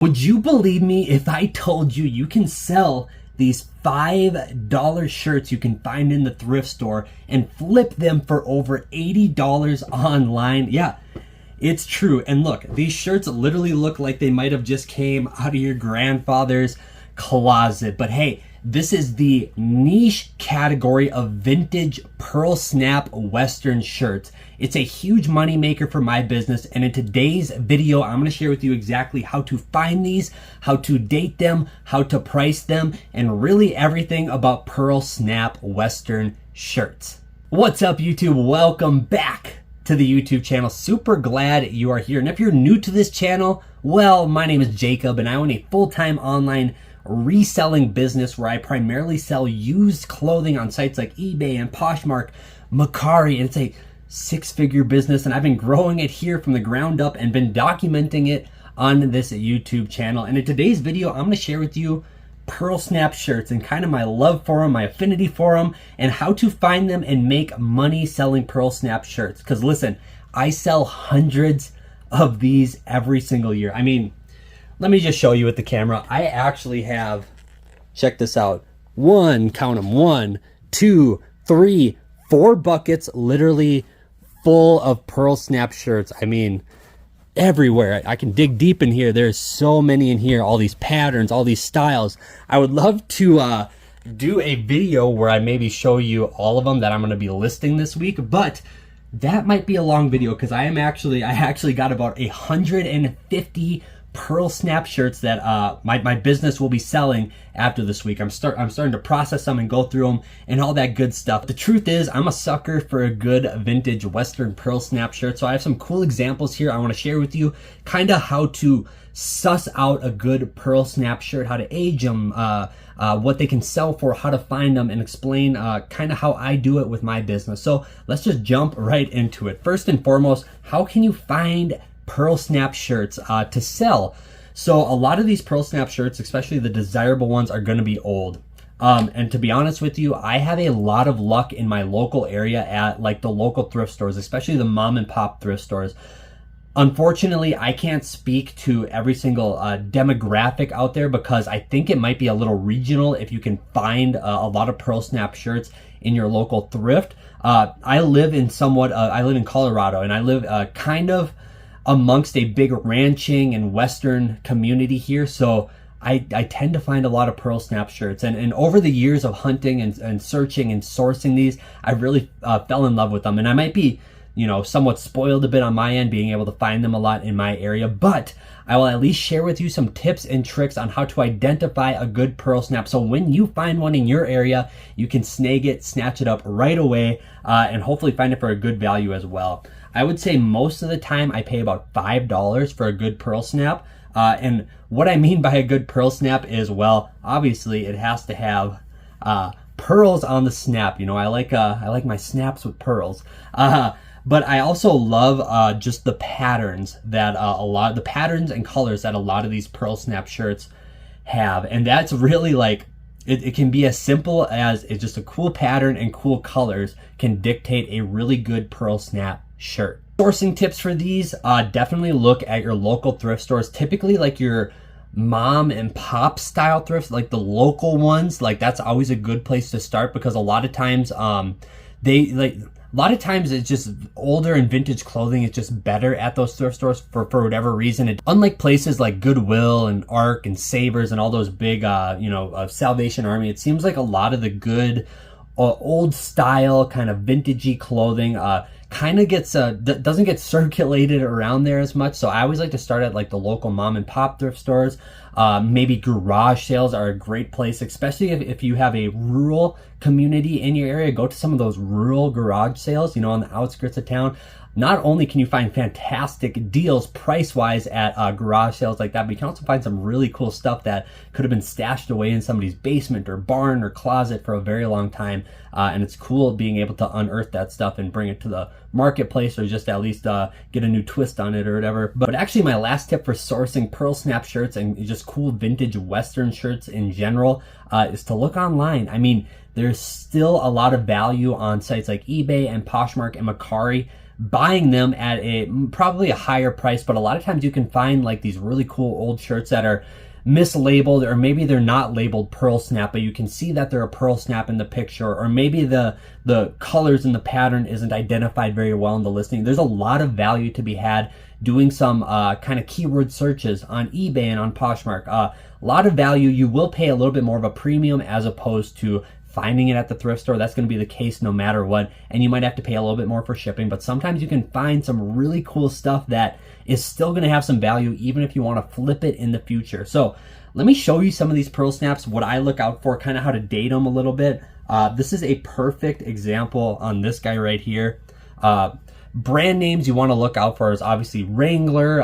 Would you believe me if I told you you can sell these $5 shirts you can find in the thrift store and flip them for over $80 online? Yeah, it's true. And look, these shirts literally look like they might have just came out of your grandfather's closet. But hey, this is the niche category of vintage pearl snap Western shirts. It's a huge money maker for my business, and in today's video, I'm gonna share with you exactly how to find these, how to date them, how to price them, and really everything about pearl snap Western shirts. What's up, YouTube? Welcome back to the YouTube channel. Super glad you are here. And if you're new to this channel, well, my name is Jacob, and I own a full-time online reselling business where I primarily sell used clothing on sites like eBay and Poshmark, Mercari, and it's a six-figure business, and I've been growing it here from the ground up and been documenting it on this YouTube channel. And in today's video, I'm going to share with you pearl snap shirts and kind of my love for them, my affinity for them, and how to find them and make money selling pearl snap shirts. Because listen, I sell hundreds of these every single year. I mean, let me just show you with the camera. I actually have, check this out, count them, 1, 2, 3, 4 buckets literally full of pearl snap shirts. I mean, everywhere. I can dig deep in here. There's so many in here, all these patterns, all these styles. I would love to do a video where I maybe show you all of them that I'm going to be listing this week, but that might be a long video because I actually got about 150 pearl snap shirts that my business will be selling after this week. I'm starting to process them and go through them and all that good stuff. The truth is, I'm a sucker for a good vintage Western pearl snap shirt. So I have some cool examples here I want to share with you, kind of how to suss out a good pearl snap shirt, how to age them, what they can sell for, how to find them, and explain kind of how I do it with my business. So let's just jump right into it. First and foremost, how can you find pearl snap shirts to sell? So a lot of these pearl snap shirts, especially the desirable ones, are going to be old. And to be honest with you, I have a lot of luck in my local area at like the local thrift stores, especially the mom and pop thrift stores. Unfortunately, I can't speak to every single demographic out there because I think it might be a little regional if you can find a lot of pearl snap shirts in your local thrift. I live in Colorado, and I live kind of amongst a big ranching and Western community here. So I tend to find a lot of pearl snap shirts. And over the years of hunting and searching and sourcing these, I really fell in love with them. And I might be, somewhat spoiled a bit on my end, being able to find them a lot in my area, but I will at least share with you some tips and tricks on how to identify a good pearl snap. So when you find one in your area, you can snag it, snatch it up right away, and hopefully find it for a good value as well. I would say most of the time I pay about $5 for a good pearl snap. And what I mean by a good pearl snap is, well, obviously it has to have pearls on the snap. I like my snaps with pearls. But I also love just the patterns that the patterns and colors that a lot of these pearl snap shirts have. And that's really like, it can be as simple as it's just a cool pattern and cool colors can dictate a really good pearl snap shirt. Sourcing tips for these, definitely look at your local thrift stores, typically like your mom and pop style thrifts, like the local ones. Like that's always a good place to start because a lot of times it's just older and vintage clothing is just better at those thrift stores for whatever reason. Unlike places like Goodwill and Ark and Savers and all those big, Salvation Army, it seems like a lot of the good old style kind of vintagey clothing kind of gets doesn't get circulated around there as much. So I always like to start at like the local mom and pop thrift stores. Maybe garage sales are a great place, especially if you have a rural community in your area. Go to some of those rural garage sales, on the outskirts of town. Not only can you find fantastic deals price-wise at garage sales like that, but you can also find some really cool stuff that could have been stashed away in somebody's basement or barn or closet for a very long time. And it's cool being able to unearth that stuff and bring it to the marketplace, or just at least get a new twist on it or whatever. But actually, my last tip for sourcing pearl snap shirts and just cool vintage Western shirts in general is to look online. I mean, there's still a lot of value on sites like eBay and Poshmark and Mercari. buying them at probably a higher price. But a lot of times you can find like these really cool old shirts that are mislabeled, or maybe they're not labeled pearl snap, but you can see that they're a pearl snap in the picture, or maybe the colors in the pattern isn't identified very well in the listing. There's a lot of value to be had doing some kind of keyword searches on eBay and on Poshmark. A lot of value. You will pay a little bit more of a premium as opposed to finding it at the thrift store. That's going to be the case no matter what, and you might have to pay a little bit more for shipping, but sometimes you can find some really cool stuff that is still going to have some value even if you want to flip it in the future. So let me show you some of these pearl snaps, what I look out for, kind of how to date them a little bit. This is a perfect example on this guy right here. Brand names you want to look out for is obviously Wrangler,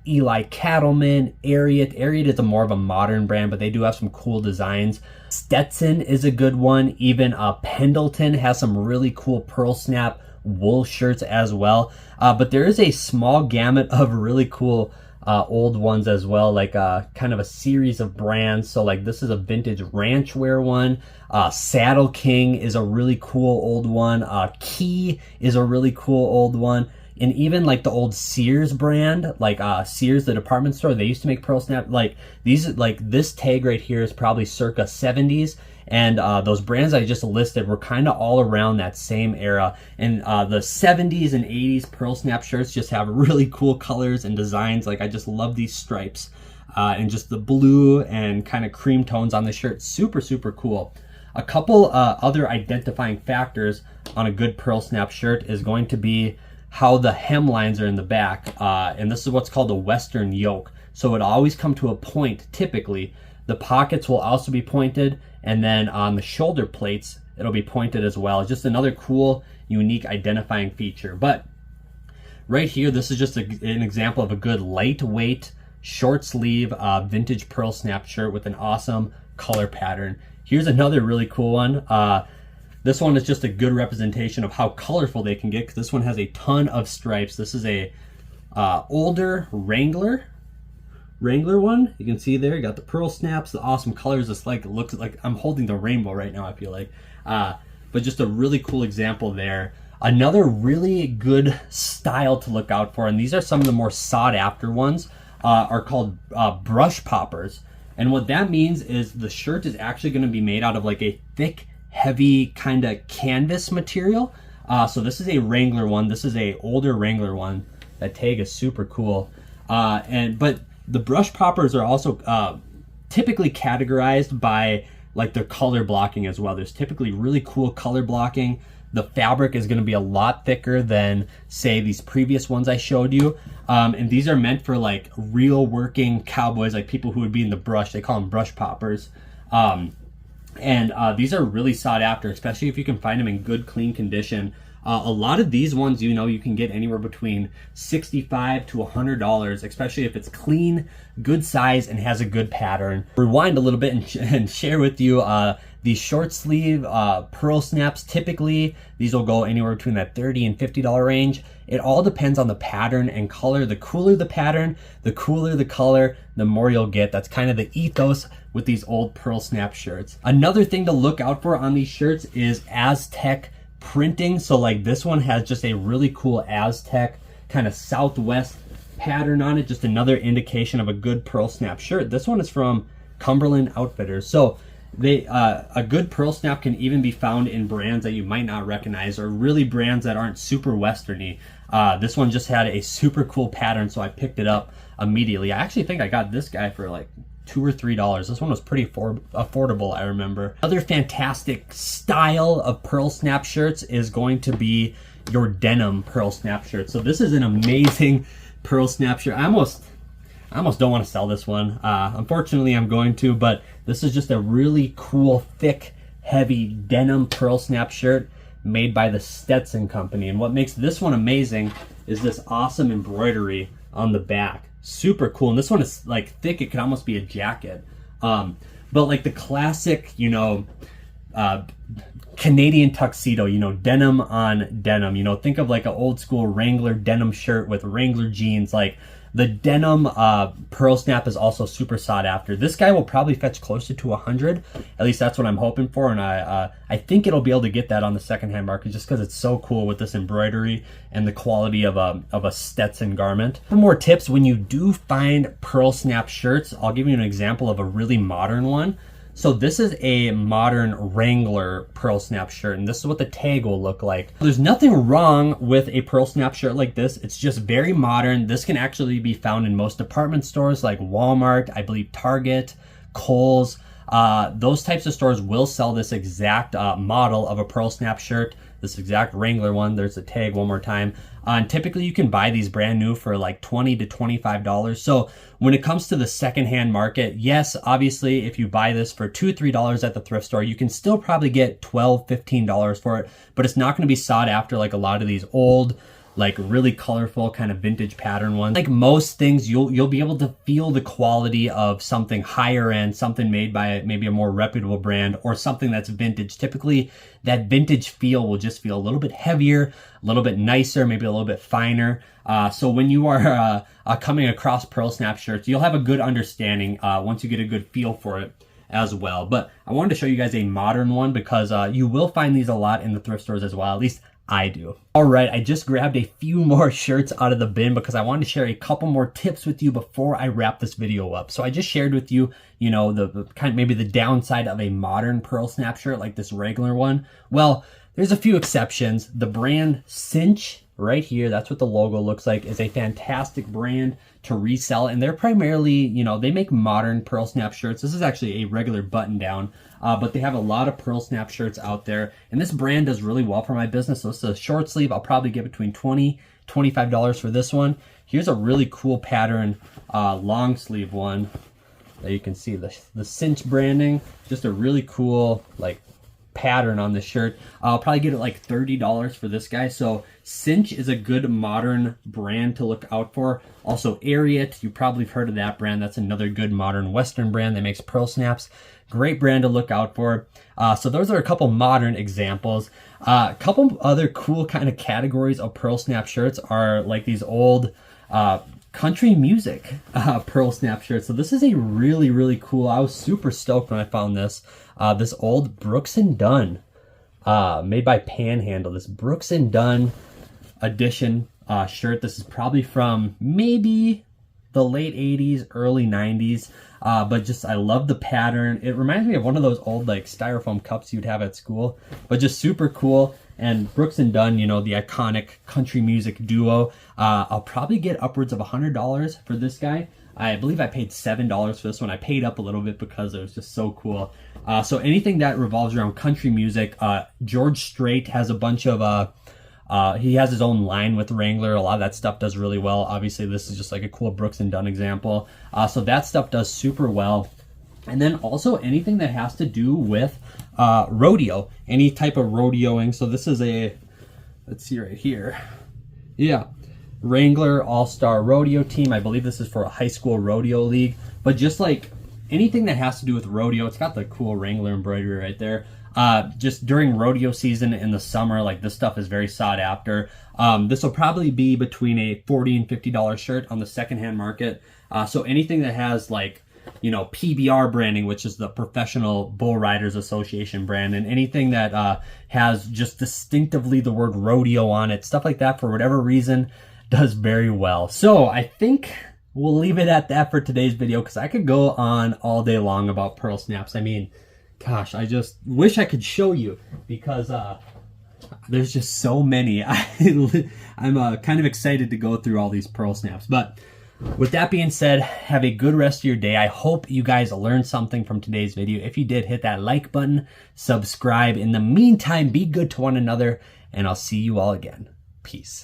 Ely Cattleman, Ariat. Ariat is more of a modern brand, but they do have some cool designs. Stetson is a good one. Even Pendleton has some really cool pearl snap wool shirts as well. But there is a small gamut of really cool old ones as well, like kind of a series of brands. So like this is a vintage ranch wear one. Saddle King is a really cool old one. Key is a really cool old one. And even like the old Sears brand, like Sears, the department store, they used to make pearl snap. Like these, like this tag right here is probably circa 70s. And those brands I just listed were kind of all around that same era. And the 70s and 80s pearl snap shirts just have really cool colors and designs. Like I just love these stripes and just the blue and kind of cream tones on the shirt. Super, super cool. A couple other identifying factors on a good pearl snap shirt is going to be how the hemlines are in the back. And this is what's called a Western yoke. So it always come to a point, typically. The pockets will also be pointed, and then on the shoulder plates, it'll be pointed as well. It's just another cool, unique identifying feature. But right here, this is just an example of a good lightweight, short sleeve, vintage pearl snap shirt with an awesome color pattern. Here's another really cool one. This one is just a good representation of how colorful they can get, because this one has a ton of stripes. This is a older Wrangler one. You can see there, you got the pearl snaps, the awesome colors. It's like, it looks like I'm holding the rainbow right now, I feel like. But just a really cool example there. Another really good style to look out for, and these are some of the more sought after ones, are called brush poppers. And what that means is the shirt is actually going to be made out of like a thick, heavy kind of canvas material. So this is a Wrangler one. This is a older Wrangler one. That tag is super cool. But the brush poppers are also typically categorized by like their color blocking as well. There's typically really cool color blocking. The fabric is going to be a lot thicker than, say, these previous ones I showed you. And these are meant for like real working cowboys, like people who would be in the brush. They call them brush poppers. These are really sought after, especially if you can find them in good, clean condition. A lot of these ones, you know, you can get anywhere between $65 to $100, especially if it's clean, good size, and has a good pattern. Rewind a little bit and share with you these short sleeve pearl snaps. Typically, these will go anywhere between that $30 and $50 range. It all depends on the pattern and color. The cooler the pattern, the cooler the color, the more you'll get. That's kind of the ethos with these old pearl snap shirts. Another thing to look out for on these shirts is Aztec printing. So like this one has just a really cool Aztec kind of Southwest pattern on it. Just another indication of a good pearl snap shirt. This one is from Cumberland Outfitters. So they a good pearl snap can even be found in brands that you might not recognize, or really brands that aren't super westerny. This one just had a super cool pattern, so I picked it up immediately. I actually think I got this guy for like $2 or $3. This one was pretty affordable, I remember. Another fantastic style of pearl snap shirts is going to be your denim pearl snap shirt. So this is an amazing pearl snap shirt. I almost don't want to sell this one. Unfortunately, I'm going to, but this is just a really cool, thick, heavy denim pearl snap shirt made by the Stetson company. And what makes this one amazing is this awesome embroidery on the back. Super cool. And this one is like thick, it could almost be a jacket. But like the classic, you know, Canadian tuxedo, you know, denim on denim, you know, think of like an old school Wrangler denim shirt with Wrangler jeans. Like The denim pearl snap is also super sought after. This guy will probably fetch closer to 100. At least that's what I'm hoping for, and I think it'll be able to get that on the secondhand market just because it's so cool with this embroidery and the quality of a Stetson garment. Some more tips when you do find pearl snap shirts. I'll give you an example of a really modern one. So this is a modern Wrangler pearl snap shirt, and this is what the tag will look like. There's nothing wrong with a pearl snap shirt like this. It's just very modern. This can actually be found in most department stores like Walmart, I believe Target, Kohl's. Those types of stores will sell this exact model of a pearl snap shirt, this exact Wrangler one. There's the tag one more time. And typically you can buy these brand new for like $20 to $25. So when it comes to the secondhand market, yes, obviously if you buy this for $2 or $3 at the thrift store, you can still probably get $12, $15 for it, but it's not going to be sought after like a lot of these old, like really colorful kind of vintage pattern ones. Like most things, you'll be able to feel the quality of something higher end, something made by maybe a more reputable brand, or something that's vintage. Typically that vintage feel will just feel a little bit heavier, a little bit nicer, maybe a little bit finer. So when you are coming across pearl snap shirts, you'll have a good understanding once you get a good feel for it as well. But I wanted to show you guys a modern one because you will find these a lot in the thrift stores as well. At least I do. All right, I just grabbed a few more shirts out of the bin because I wanted to share a couple more tips with you before I wrap this video up. So I just shared with you, you know, the kind of maybe the downside of a modern pearl snap shirt like this regular one. Well, there's a few exceptions. The brand Cinch right here, that's what the logo looks like, is a fantastic brand to resell, and they're primarily, you know, they make modern pearl snap shirts. This is actually a regular button down, but they have a lot of pearl snap shirts out there, and this brand does really well for my business. So this is a short sleeve. I'll probably get between $20, $25 for this one. Here's a really cool pattern long sleeve one that you can see the Cinch branding, just a really cool like pattern on the shirt. I'll probably get it like $30 for this guy. So Cinch is a good modern brand to look out for. Also Ariat, you probably have heard of that brand. That's another good modern Western brand that makes pearl snaps. Great brand to look out for. So those are a couple modern examples. A couple other cool kind of categories of pearl snap shirts are like these old country music pearl snap shirts. So this is a really, really cool, I was super stoked when I found this. This old Brooks and Dunn, made by Panhandle, this Brooks and Dunn edition shirt. This is probably from maybe the late 80s, early 90s. But just, I love the pattern. It reminds me of one of those old like styrofoam cups you'd have at school, but just super cool. And Brooks and Dunn, you know, the iconic country music duo. I'll probably get upwards of $100 for this guy. I believe I paid $7 for this one. I paid up a little bit because it was just so cool. So anything that revolves around country music, George Strait has a bunch of, he has his own line with Wrangler. A lot of that stuff does really well. Obviously, this is just like a cool Brooks and Dunn example. So that stuff does super well. And then also anything that has to do with rodeo, any type of rodeoing. So this is a, let's see right here. Yeah, Wrangler All-Star Rodeo Team. I believe this is for a high school rodeo league. But just like anything that has to do with rodeo, it's got the cool Wrangler embroidery right there. Just during rodeo season in the summer, like this stuff is very sought after. This will probably be between a $40 and $50 shirt on the secondhand market. So anything that has like, you know, PBR branding, which is the Professional Bull Riders Association brand, and anything that has just distinctively the word rodeo on it, stuff like that, for whatever reason, does very well. So I think we'll leave it at that for today's video, because I could go on all day long about pearl snaps. I mean, gosh, I just wish I could show you, because there's just so many. I'm kind of excited to go through all these pearl snaps. But with that being said, have a good rest of your day. I hope you guys learned something from today's video. If you did, hit that like button, subscribe. In the meantime, be good to one another, and I'll see you all again. Peace.